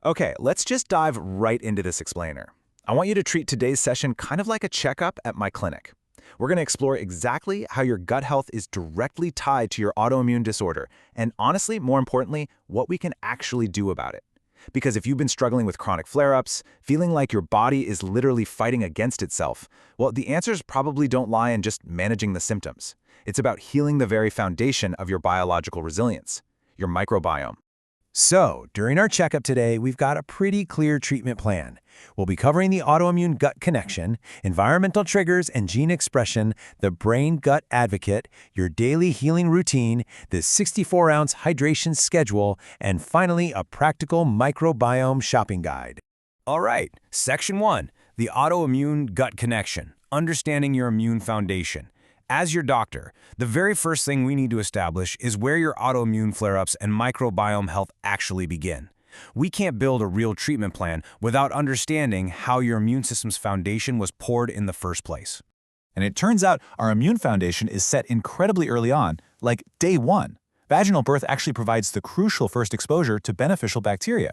Okay, let's just dive right into this explainer. I want you to treat today's session kind of like a checkup at my clinic. We're going to explore exactly how your gut health is directly tied to your autoimmune disorder, and honestly, more importantly, what we can actually do about it. Because if you've been struggling with chronic flare-ups, feeling like your body is literally fighting against itself, well, the answers probably don't lie in just managing the symptoms. It's about healing the very foundation of your biological resilience, your microbiome. So, during our checkup today, we've got a pretty clear treatment plan. We'll be covering the autoimmune gut connection, environmental triggers and gene expression, the brain-gut advocate, your daily healing routine, the 64-ounce hydration schedule, and finally, a practical microbiome shopping guide. All right, Section 1, the autoimmune gut connection, understanding your immune foundation. As your doctor, the very first thing we need to establish is where your autoimmune flare-ups and microbiome health actually begin. We can't build a real treatment plan without understanding how your immune system's foundation was poured in the first place. And it turns out our immune foundation is set incredibly early on, like day 1. Vaginal birth actually provides the crucial first exposure to beneficial bacteria.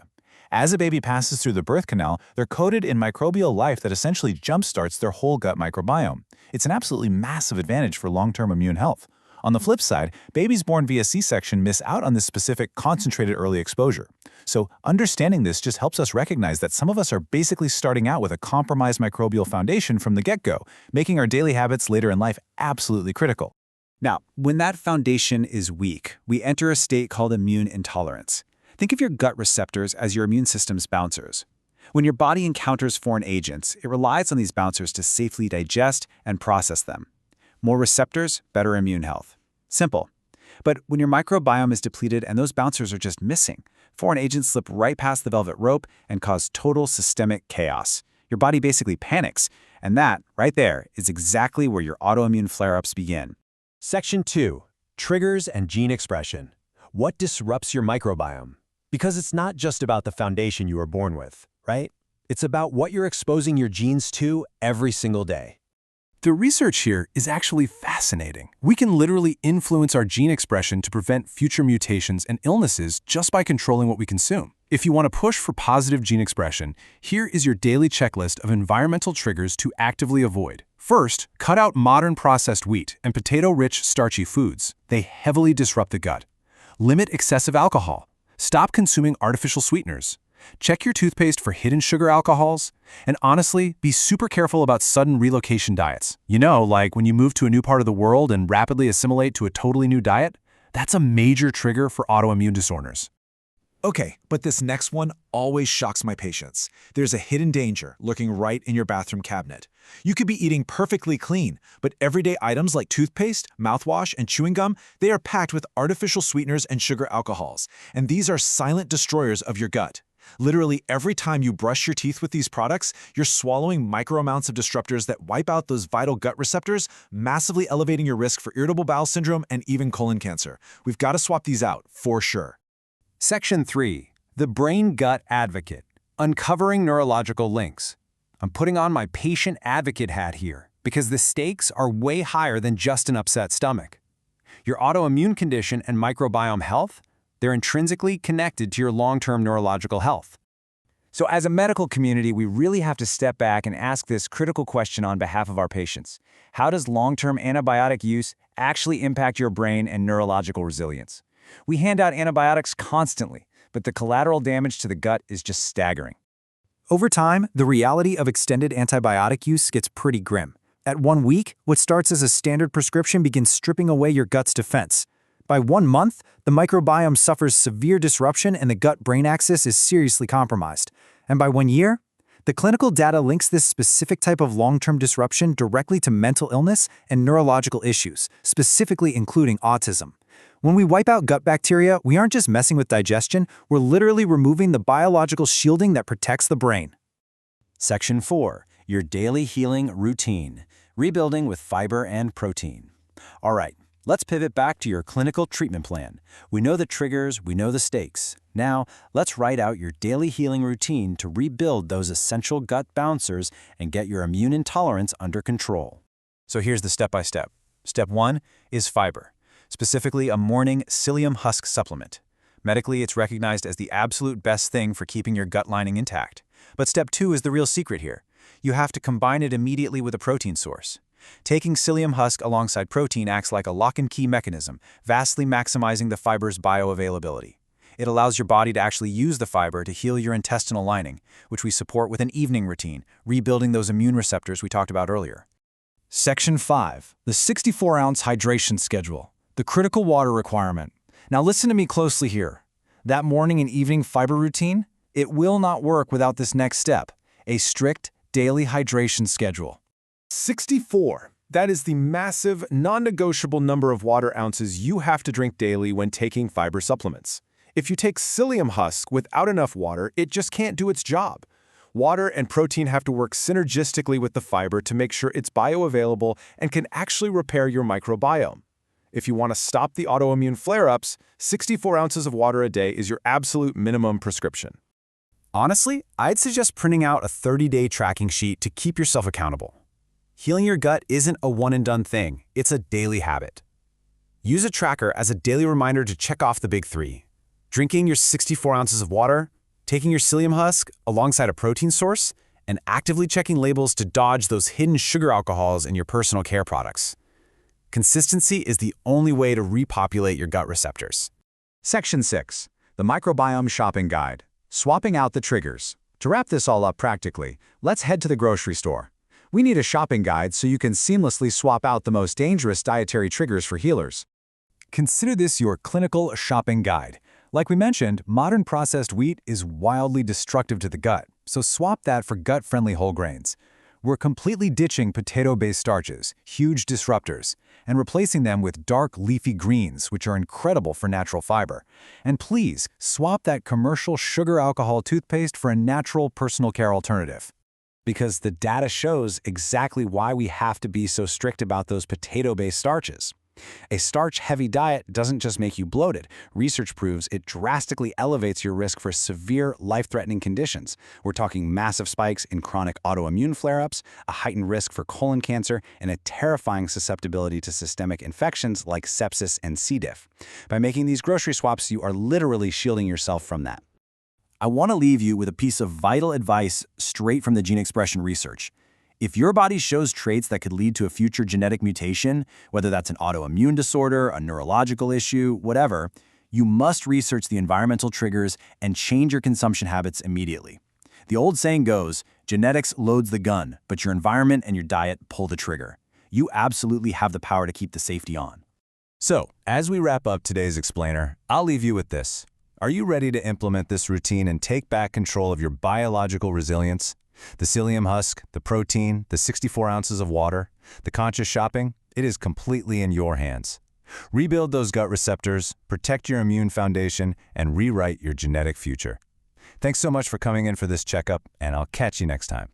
As a baby passes through the birth canal, they're coated in microbial life that essentially jumpstarts their whole gut microbiome. It's an absolutely massive advantage for long-term immune health. On the flip side, babies born via C-section miss out on this specific concentrated early exposure. So understanding this just helps us recognize that some of us are basically starting out with a compromised microbial foundation from the get-go, making our daily habits later in life absolutely critical. Now, when that foundation is weak, we enter a state called immune intolerance. Think of your gut receptors as your immune system's bouncers. When your body encounters foreign agents, it relies on these bouncers to safely digest and process them. More receptors, better immune health. Simple. But when your microbiome is depleted and those bouncers are just missing, foreign agents slip right past the velvet rope and cause total systemic chaos. Your body basically panics, and that, right there, is exactly where your autoimmune flare-ups begin. Section 2, triggers and gene expression. What disrupts your microbiome? Because it's not just about the foundation you were born with, right? It's about what you're exposing your genes to every single day. The research here is actually fascinating. We can literally influence our gene expression to prevent future mutations and illnesses just by controlling what we consume. If you want to push for positive gene expression, here is your daily checklist of environmental triggers to actively avoid. First, cut out modern processed wheat and potato-rich starchy foods. They heavily disrupt the gut. Limit excessive alcohol. Stop consuming artificial sweeteners. Check your toothpaste for hidden sugar alcohols. And honestly, be super careful about sudden relocation diets. You know, like when you move to a new part of the world and rapidly assimilate to a totally new diet? That's a major trigger for autoimmune disorders. Okay, but this next one always shocks my patients. There's a hidden danger lurking right in your bathroom cabinet. You could be eating perfectly clean, but everyday items like toothpaste, mouthwash, and chewing gum, they are packed with artificial sweeteners and sugar alcohols. And these are silent destroyers of your gut. Literally every time you brush your teeth with these products, you're swallowing micro amounts of disruptors that wipe out those vital gut receptors, massively elevating your risk for irritable bowel syndrome and even colon cancer. We've got to swap these out, for sure. Section 3, the brain-gut advocate, uncovering neurological links. I'm putting on my patient advocate hat here because the stakes are way higher than just an upset stomach. Your autoimmune condition and microbiome health, they're intrinsically connected to your long-term neurological health. So as a medical community, we really have to step back and ask this critical question on behalf of our patients. How does long-term antibiotic use actually impact your brain and neurological resilience? We hand out antibiotics constantly, but the collateral damage to the gut is just staggering. Over time, the reality of extended antibiotic use gets pretty grim. At 1 week, what starts as a standard prescription begins stripping away your gut's defense. By 1 month, the microbiome suffers severe disruption and the gut-brain axis is seriously compromised. And by 1 year, the clinical data links this specific type of long-term disruption directly to mental illness and neurological issues, specifically including autism. When we wipe out gut bacteria, we aren't just messing with digestion, we're literally removing the biological shielding that protects the brain. Section 4, your daily healing routine, rebuilding with fiber and protein. All right, let's pivot back to your clinical treatment plan. We know the triggers, we know the stakes. Now, let's write out your daily healing routine to rebuild those essential gut bouncers and get your immune intolerance under control. So here's the step-by-step. Step 1 is fiber. Specifically a morning psyllium husk supplement. Medically, it's recognized as the absolute best thing for keeping your gut lining intact. But step 2 is the real secret here. You have to combine it immediately with a protein source. Taking psyllium husk alongside protein acts like a lock-and-key mechanism, vastly maximizing the fiber's bioavailability. It allows your body to actually use the fiber to heal your intestinal lining, which we support with an evening routine, rebuilding those immune receptors we talked about earlier. Section 5. The 64-ounce hydration schedule. The critical water requirement. Now listen to me closely here. That morning and evening fiber routine, it will not work without this next step, a strict daily hydration schedule. 64. That is the massive, non-negotiable number of water ounces you have to drink daily when taking fiber supplements. If you take psyllium husk without enough water, it just can't do its job. Water and protein have to work synergistically with the fiber to make sure it's bioavailable and can actually repair your microbiome. If you want to stop the autoimmune flare-ups, 64 ounces of water a day is your absolute minimum prescription. Honestly, I'd suggest printing out a 30-day tracking sheet to keep yourself accountable. Healing your gut isn't a one-and-done thing, it's a daily habit. Use a tracker as a daily reminder to check off the big 3. Drinking your 64 ounces of water, taking your psyllium husk alongside a protein source, and actively checking labels to dodge those hidden sugar alcohols in your personal care products. Consistency is the only way to repopulate your gut receptors. Section 6. The Microbiome Shopping Guide. Swapping out the triggers. To wrap this all up practically, let's head to the grocery store. We need a shopping guide so you can seamlessly swap out the most dangerous dietary triggers for healers. Consider this your clinical shopping guide. Like we mentioned, modern processed wheat is wildly destructive to the gut, so swap that for gut-friendly whole grains. We're completely ditching potato-based starches, huge disruptors, and replacing them with dark leafy greens, which are incredible for natural fiber. And please, swap that commercial sugar alcohol toothpaste for a natural personal care alternative. Because the data shows exactly why we have to be so strict about those potato-based starches. A starch-heavy diet doesn't just make you bloated. Research proves it drastically elevates your risk for severe, life-threatening conditions. We're talking massive spikes in chronic autoimmune flare-ups, a heightened risk for colon cancer, and a terrifying susceptibility to systemic infections like sepsis and C. diff. By making these grocery swaps, you are literally shielding yourself from that. I want to leave you with a piece of vital advice straight from the gene expression research. If your body shows traits that could lead to a future genetic mutation, whether that's an autoimmune disorder, a neurological issue, whatever, you must research the environmental triggers and change your consumption habits immediately. The old saying goes, genetics loads the gun, but your environment and your diet pull the trigger. You absolutely have the power to keep the safety on. So, as we wrap up today's explainer, I'll leave you with this. Are you ready to implement this routine and take back control of your biological resilience? The psyllium husk, the protein, the 64 ounces of water, the conscious shopping, it is completely in your hands. Rebuild those gut receptors, protect your immune foundation, and rewrite your genetic future. Thanks so much for coming in for this checkup, and I'll catch you next time.